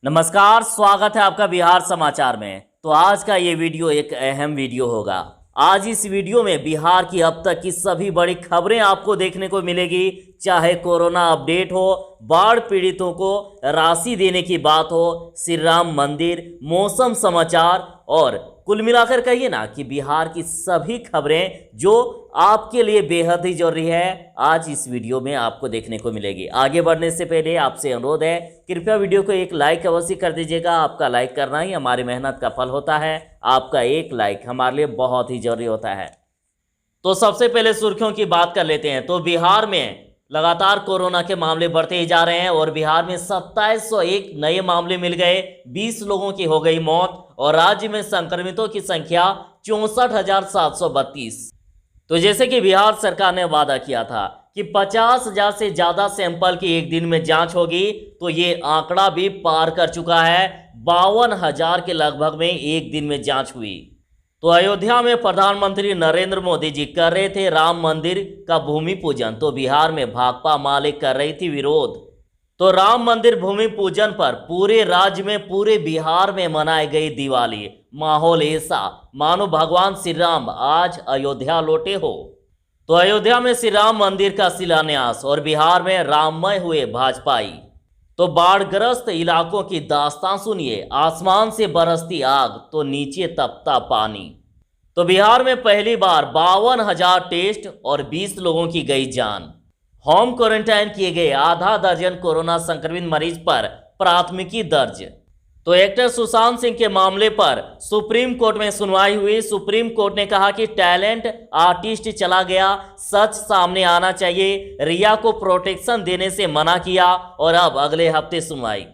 नमस्कार, स्वागत है आपका बिहार समाचार में। तो आज का ये वीडियो एक अहम वीडियो होगा। आज इस वीडियो में बिहार की अब तक की सभी बड़ी खबरें आपको देखने को मिलेगी, चाहे कोरोना अपडेट हो, बाढ़ पीड़ितों को राशि देने की बात हो, श्री राम मंदिर, मौसम समाचार और कुल मिलाकर कहिए ना कि बिहार की सभी खबरें जो आपके लिए बेहद ही जरूरी है, आज इस वीडियो में आपको देखने को मिलेगी। आगे बढ़ने से पहले आपसे अनुरोध है, कृपया वीडियो को एक लाइक अवश्य कर दीजिएगा। आपका लाइक करना ही हमारी मेहनत का फल होता है। आपका एक लाइक हमारे लिए बहुत ही जरूरी होता है। तो सबसे पहले सुर्खियों की बात कर लेते हैं। तो बिहार में लगातार कोरोना के मामले बढ़ते ही जा रहे हैं और बिहार में 2701 नए मामले मिल गए, 20 लोगों की हो गई मौत और राज्य में संक्रमितों की संख्या 64,732। तो जैसे कि बिहार सरकार ने वादा किया था कि 50,000 से ज्यादा सैंपल की एक दिन में जांच होगी, तो ये आंकड़ा भी पार कर चुका है। 52,000 के लगभग में एक दिन में जांच हुई। तो अयोध्या में प्रधानमंत्री नरेंद्र मोदी जी कर रहे थे राम मंदिर का भूमि पूजन, तो बिहार में भाकपा माले कर रही थी विरोध। तो राम मंदिर भूमि पूजन पर पूरे राज्य में, पूरे बिहार में मनाई गई दिवाली। माहौल ऐसा मानो भगवान श्री राम आज अयोध्या लौटे हो। तो अयोध्या में श्री राम मंदिर का शिलान्यास और बिहार में राममय हुए भाजपाई। तो बाढ़ग्रस्त इलाकों की दास्तान सुनिए, आसमान से बरसती आग तो नीचे तपता पानी। तो बिहार में पहली बार 52,000 टेस्ट और 20 लोगों की गई जान। होम क्वारंटाइन किए गए आधा दर्जन कोरोना संक्रमित मरीज पर प्राथमिकी दर्ज। तो एक्टर सुशांत सिंह के मामले पर सुप्रीम कोर्ट में सुनवाई हुई। सुप्रीम कोर्ट ने कहा कि टैलेंट आर्टिस्ट चला गया, सच सामने आना चाहिए। रिया को प्रोटेक्शन देने से मना किया और अब अगले हफ्ते सुनवाई।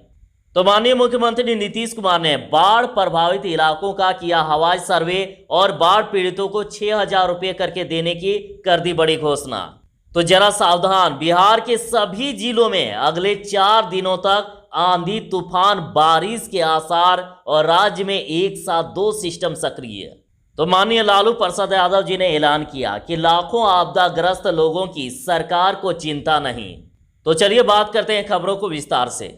तो माननीय मुख्यमंत्री नीतीश कुमार ने बाढ़ प्रभावित इलाकों का किया हवाई सर्वे और बाढ़ पीड़ितों को 6,000 रुपये करके देने की कर दी बड़ी घोषणा। तो जरा सावधान, बिहार के सभी जिलों में अगले 4 दिनों तक आंधी तूफान बारिश के आसार और राज्य में एक साथ 2 सिस्टम सक्रिय। तो माननीय लालू प्रसाद यादव जी ने ऐलान किया कि लाखों आपदाग्रस्त लोगों की सरकार को चिंता नहीं। तो चलिए बात करते हैं खबरों को विस्तार से।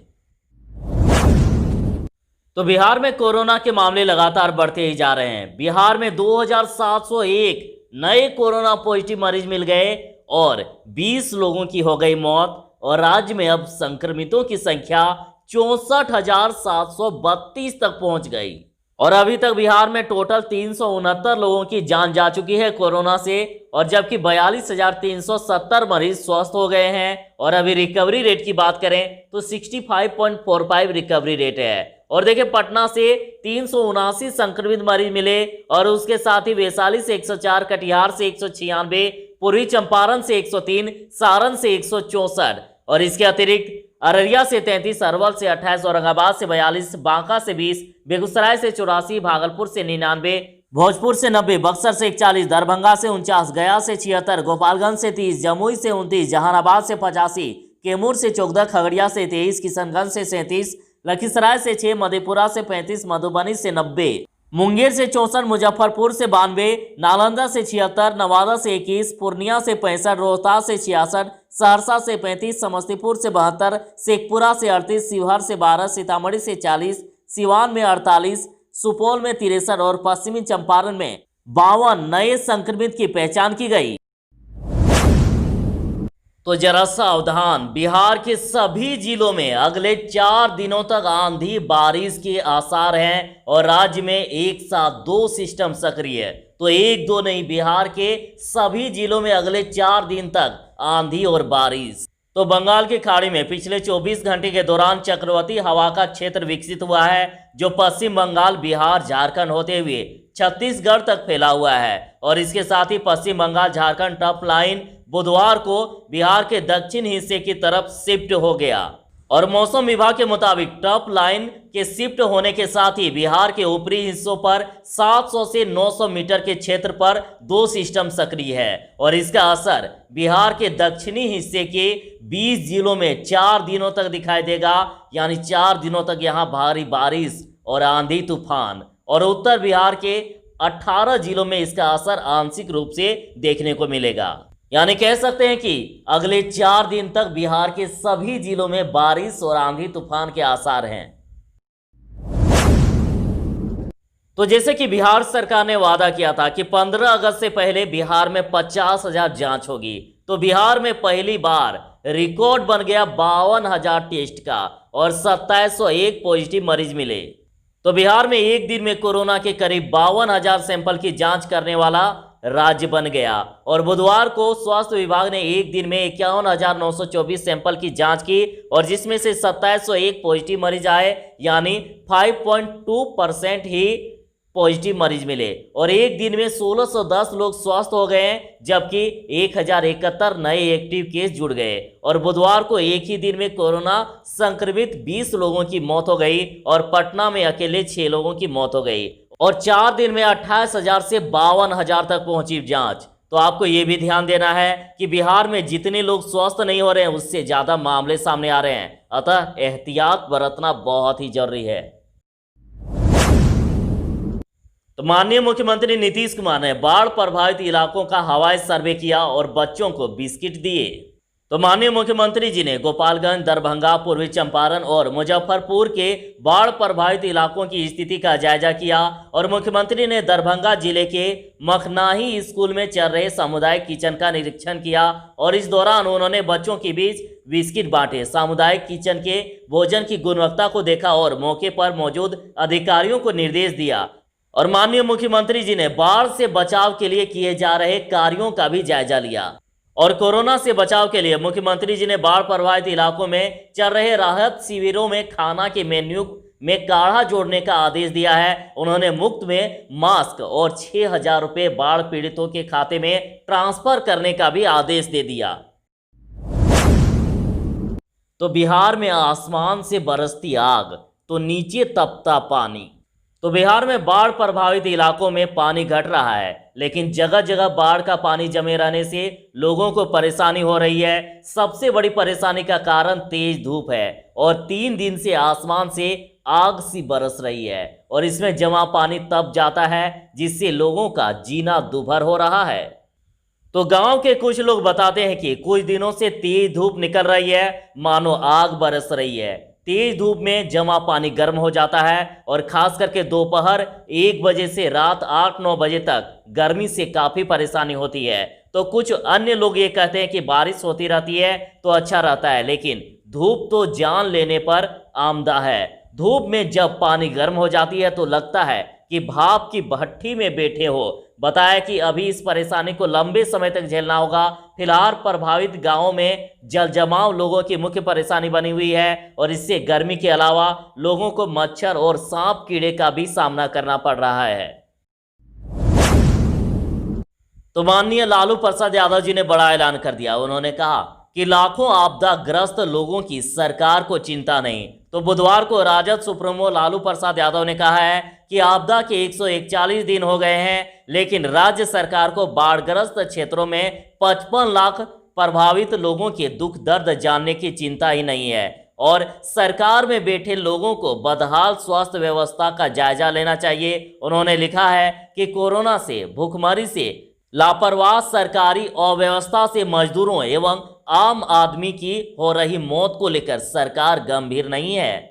तो बिहार में कोरोना के मामले लगातार बढ़ते ही जा रहे हैं। बिहार में 2,701 नए कोरोना पॉजिटिव मरीज मिल गए और 20 लोगों की हो गई मौत और राज्य में अब संक्रमितों की संख्या 64,732 तक पहुंच गई। और अभी तक बिहार में टोटल 369 लोगों की जान जा चुकी है कोरोना से और जबकि 42,370 मरीज स्वस्थ हो गए हैं। और अभी रिकवरी रेट की बात करें तो 65.45 रिकवरी रेट है। और देखिए, पटना से 379 संक्रमित मरीज मिले और उसके साथ ही वैशाली से 104, कटिहार से 196, पूर्वी चंपारण से 103, सारण से 164 और इसके अतिरिक्त अररिया से 33, अरवल से 28, औरंगाबाद से 42, बांका से 20, बेगूसराय से 84, भागलपुर से 99, भोजपुर से 90, बक्सर से 41, दरभंगा से 49, गया से 76, गोपालगंज से 30, जमुई से 29, जहानाबाद से 85, कैमूर से 14, खगड़िया से 23, किशनगंज से 37, लखीसराय से 6, मधेपुरा से 35, मधुबनी से 90, मुंगेर से 64, मुजफ्फरपुर से 92, नालंदा से 76, नवादा से 21, पूर्णिया से 65, रोहतास से 66, सहरसा से 35, समस्तीपुर से 72, शेखपुरा से 38, शिवहर से 12, सीतामढ़ी से 40, सिवान में 48, सुपौल में 63 और पश्चिमी चंपारण में 52 नए संक्रमित की पहचान की गई। तो जरा सावधान, बिहार के सभी जिलों में अगले 4 दिनों तक आंधी बारिश के आसार हैं और राज्य में एक साथ 2 सिस्टम सक्रिय है। तो 1-2 नहीं, बिहार के सभी जिलों में अगले 4 दिन तक आंधी और बारिश। तो बंगाल की खाड़ी में पिछले 24 घंटे के दौरान चक्रवाती हवा का क्षेत्र विकसित हुआ है जो पश्चिम बंगाल, बिहार, झारखंड होते हुए छत्तीसगढ़ तक फैला हुआ है। और इसके साथ ही पश्चिम बंगाल झारखंड टॉप लाइन बुधवार को बिहार के दक्षिण हिस्से की तरफ शिफ्ट हो गया। और मौसम विभाग के मुताबिक टॉप लाइन के शिफ्ट होने के साथ ही बिहार के ऊपरी हिस्सों पर 700 से 900 मीटर के क्षेत्र पर 2 सिस्टम सक्रिय है और इसका असर बिहार के दक्षिणी हिस्से के 20 जिलों में 4 दिनों तक दिखाई देगा। यानी 4 दिनों तक यहां भारी बारिश और आंधी तूफान। और उत्तर बिहार के 18 जिलों में इसका असर आंशिक रूप से देखने को मिलेगा। यानी कह सकते हैं कि अगले 4 दिन तक बिहार के सभी जिलों में बारिश और आंधी तूफान के आसार हैं। तो जैसे कि बिहार सरकार ने वादा किया था कि 15 अगस्त से पहले बिहार में 50,000 जांच होगी, तो बिहार में पहली बार रिकॉर्ड बन गया 52,000 टेस्ट का और 2701 पॉजिटिव मरीज मिले। तो बिहार में एक दिन में कोरोना के करीब 52,000 सैंपल की जांच करने वाला राज्य बन गया। और बुधवार को स्वास्थ्य विभाग ने एक दिन में 51,924 सैंपल की जांच की और जिसमें से 2701 पॉजिटिव मरीज आए, यानी 5.2% ही पॉजिटिव मरीज मिले। और एक दिन में 1610 लोग स्वस्थ हो गए हैं, जबकि 1071 नए एक्टिव केस जुड़ गए। और बुधवार को एक ही दिन में कोरोना संक्रमित 20 लोगों की मौत हो गई और पटना में अकेले 6 लोगों की मौत हो गई। और 4 दिन में 28,000 से 52,000 तक पहुंची जांच। तो आपको यह भी ध्यान देना है कि बिहार में जितने लोग स्वस्थ नहीं हो रहे हैं, उससे ज्यादा मामले सामने आ रहे हैं, अतः एहतियात बरतना बहुत ही जरूरी है। तो माननीय मुख्यमंत्री नीतीश कुमार ने बाढ़ प्रभावित इलाकों का हवाई सर्वे किया और बच्चों को बिस्किट दिए। तो माननीय मुख्यमंत्री जी ने गोपालगंज, दरभंगा, पूर्वी चंपारण और मुजफ्फरपुर के बाढ़ प्रभावित इलाकों की स्थिति का जायजा किया। और मुख्यमंत्री ने दरभंगा जिले के मखनाही स्कूल में चल रहे सामुदायिक किचन का निरीक्षण किया और इस दौरान उन्होंने बच्चों के बीच बिस्किट बांटे, सामुदायिक किचन के भोजन की गुणवत्ता को देखा और मौके पर मौजूद अधिकारियों को निर्देश दिया। और माननीय मुख्यमंत्री जी ने बाढ़ से बचाव के लिए किए जा रहे कार्यों का भी जायजा लिया। और कोरोना से बचाव के लिए मुख्यमंत्री जी ने बाढ़ प्रभावित इलाकों में चल रहे राहत शिविरों में खाना के मेन्यू में काढ़ा जोड़ने का आदेश दिया है। उन्होंने मुफ्त में मास्क और 6,000 रुपये बाढ़ पीड़ितों के खाते में ट्रांसफर करने का भी आदेश दे दिया। तो बिहार में आसमान से बरसती आग तो नीचे तपता पानी। तो बिहार में बाढ़ प्रभावित इलाकों में पानी घट रहा है, लेकिन जगह जगह बाढ़ का पानी जमे रहने से लोगों को परेशानी हो रही है। सबसे बड़ी परेशानी का कारण तेज धूप है और 3 दिन से आसमान से आग सी बरस रही है और इसमें जमा पानी तप जाता है, जिससे लोगों का जीना दूभर हो रहा है। तो गांव के कुछ लोग बताते हैं कि कुछ दिनों से तेज धूप निकल रही है, मानो आग बरस रही है। तेज धूप में जमा पानी गर्म हो जाता है और खास करके दोपहर 1 बजे से रात 8-9 बजे तक गर्मी से काफ़ी परेशानी होती है। तो कुछ अन्य लोग ये कहते हैं कि बारिश होती रहती है तो अच्छा रहता है, लेकिन धूप तो जान लेने पर आमदा है। धूप में जब पानी गर्म हो जाती है तो लगता है कि भाप की भट्टी में बैठे हो। बताया कि अभी इस परेशानी को लंबे समय तक झेलना होगा। फिलहाल प्रभावित गांवों में जल जमाव लोगों की मुख्य परेशानी बनी हुई है और इससे गर्मी के अलावा लोगों को मच्छर और सांप कीड़े का भी सामना करना पड़ रहा है। तो माननीय लालू प्रसाद यादव जी ने बड़ा ऐलान कर दिया। उन्होंने कहा कि लाखों आपदाग्रस्त लोगों की सरकार को चिंता नहीं। तो बुधवार को राजद सुप्रीमो लालू प्रसाद यादव ने कहा है कि आपदा के 141 दिन हो गए हैं, लेकिन राज्य सरकार को बाढ़ग्रस्त क्षेत्रों में 55 लाख प्रभावित लोगों के दुख दर्द जानने की चिंता ही नहीं है और सरकार में बैठे लोगों को बदहाल स्वास्थ्य व्यवस्था का जायजा लेना चाहिए। उन्होंने लिखा है कि कोरोना से, भूखमरी से, लापरवाह सरकारी अव्यवस्था से मजदूरों एवं आम आदमी की हो रही मौत को लेकर सरकार गंभीर नहीं है।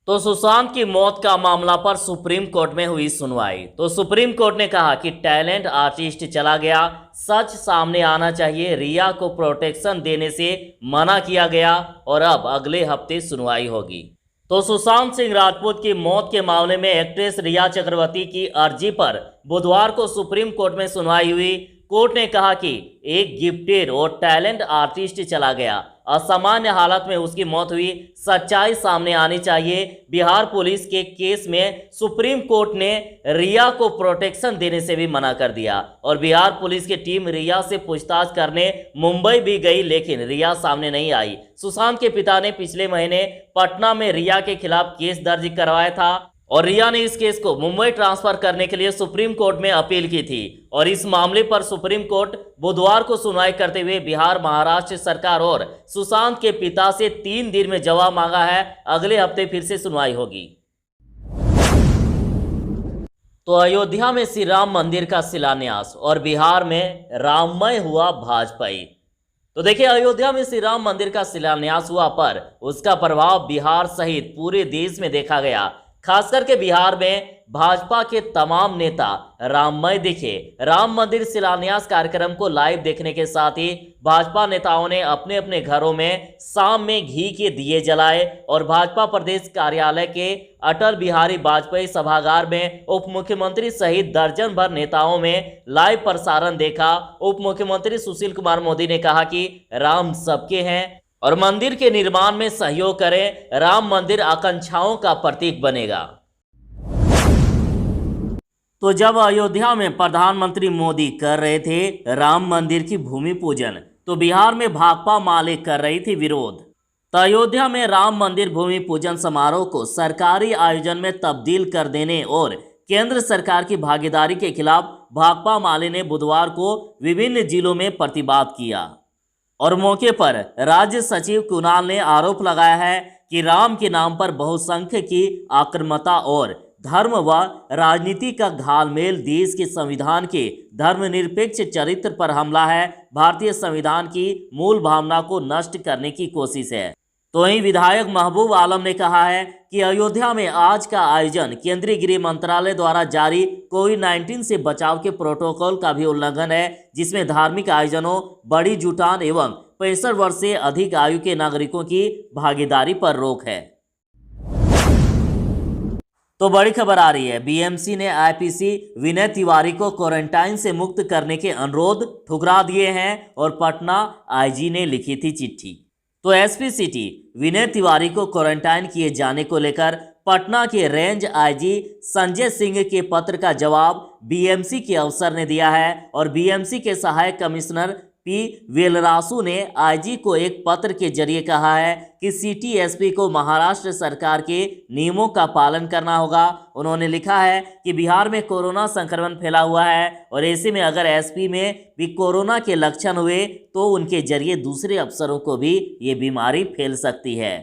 तो सुशांत की मौत का मामला पर सुप्रीम कोर्ट में हुई सुनवाई। तो सुप्रीम कोर्ट ने कहा कि टैलेंट आर्टिस्ट चला गया, सच सामने आना चाहिए। रिया को प्रोटेक्शन देने से मना किया गया और अब अगले हफ्ते सुनवाई होगी। तो सुशांत सिंह राजपूत की मौत के मामले में एक्ट्रेस रिया चक्रवर्ती की अर्जी पर बुधवार को सुप्रीम कोर्ट में सुनवाई हुई। कोर्ट ने कहा कि एक गिफ्टेड और टैलेंट आर्टिस्ट चला गया, असामान्य हालत में उसकी मौत हुई, सच्चाई सामने आनी चाहिए। बिहार पुलिस के केस में सुप्रीम कोर्ट ने रिया को प्रोटेक्शन देने से भी मना कर दिया और बिहार पुलिस की टीम रिया से पूछताछ करने मुंबई भी गई, लेकिन रिया सामने नहीं आई। सुशांत के पिता ने पिछले महीने पटना में रिया के खिलाफ केस दर्ज करवाया था और रिया ने इस केस को मुंबई ट्रांसफर करने के लिए सुप्रीम कोर्ट में अपील की थी और इस मामले पर सुप्रीम कोर्ट बुधवार को सुनवाई करते हुए बिहार, महाराष्ट्र सरकार और सुशांत के पिता से 3 दिन में जवाब मांगा है। अगले हफ्ते फिर से सुनवाई होगी। तो अयोध्या में श्री राम मंदिर का शिलान्यास और बिहार में राममय हुआ भाजपाई। तो देखिए, अयोध्या में श्री राम मंदिर का शिलान्यास हुआ पर उसका प्रभाव बिहार सहित पूरे देश में देखा गया। खास करके बिहार में भाजपा के तमाम नेता राममय दिखे। राम मंदिर शिलान्यास कार्यक्रम को लाइव देखने के साथ ही भाजपा नेताओं ने अपने अपने घरों में शाम में घी के दिए जलाए और भाजपा प्रदेश कार्यालय के अटल बिहारी वाजपेयी सभागार में उप मुख्यमंत्री सहित दर्जन भर नेताओं में लाइव प्रसारण देखा। उप मुख्यमंत्री सुशील कुमार मोदी ने कहा कि राम सबके हैं और मंदिर के निर्माण में सहयोग करें। राम मंदिर आकांक्षाओं का प्रतीक बनेगा। तो जब अयोध्या में प्रधानमंत्री मोदी कर रहे थे राम मंदिर की भूमि पूजन, तो बिहार में भाकपा माले कर रही थी विरोध। तो अयोध्या में राम मंदिर भूमि पूजन समारोह को सरकारी आयोजन में तब्दील कर देने और केंद्र सरकार की भागीदारी के खिलाफ भाकपा माले ने बुधवार को विभिन्न जिलों में प्रतिवाद किया और मौके पर राज्य सचिव कुणाल ने आरोप लगाया है कि राम के नाम पर बहुसंख्यक की आक्रामकता और धर्म व राजनीति का घालमेल देश के संविधान के धर्मनिरपेक्ष चरित्र पर हमला है, भारतीय संविधान की मूल भावना को नष्ट करने की कोशिश है। तो वहीं विधायक महबूब आलम ने कहा है कि अयोध्या में आज का आयोजन केंद्रीय गृह मंत्रालय द्वारा जारी कोविड-19 से बचाव के प्रोटोकॉल का भी उल्लंघन है, जिसमें धार्मिक आयोजनों, बड़ी जुटान एवं 65 वर्ष से अधिक आयु के नागरिकों की भागीदारी पर रोक है। तो बड़ी खबर आ रही है, बीएमसी ने आईपीसी विनय तिवारी को क्वारंटाइन से मुक्त करने के अनुरोध ठुकरा दिए हैं और पटना आईजी ने लिखी थी चिट्ठी। तो एसपी सिटी विनय तिवारी को क्वारंटाइन किए जाने को लेकर पटना के रेंज आईजी संजय सिंह के पत्र का जवाब बीएमसी के अफसर ने दिया है और बीएमसी के सहायक कमिश्नर पी वेलरासु ने आईजी को एक पत्र के जरिए कहा है कि सिटी एसपी को महाराष्ट्र सरकार के नियमों का पालन करना होगा। उन्होंने लिखा है कि बिहार में कोरोना संक्रमण फैला हुआ है और ऐसे में अगर एसपी में भी कोरोना के लक्षण हुए तो उनके जरिए दूसरे अफसरों को भी ये बीमारी फैल सकती है।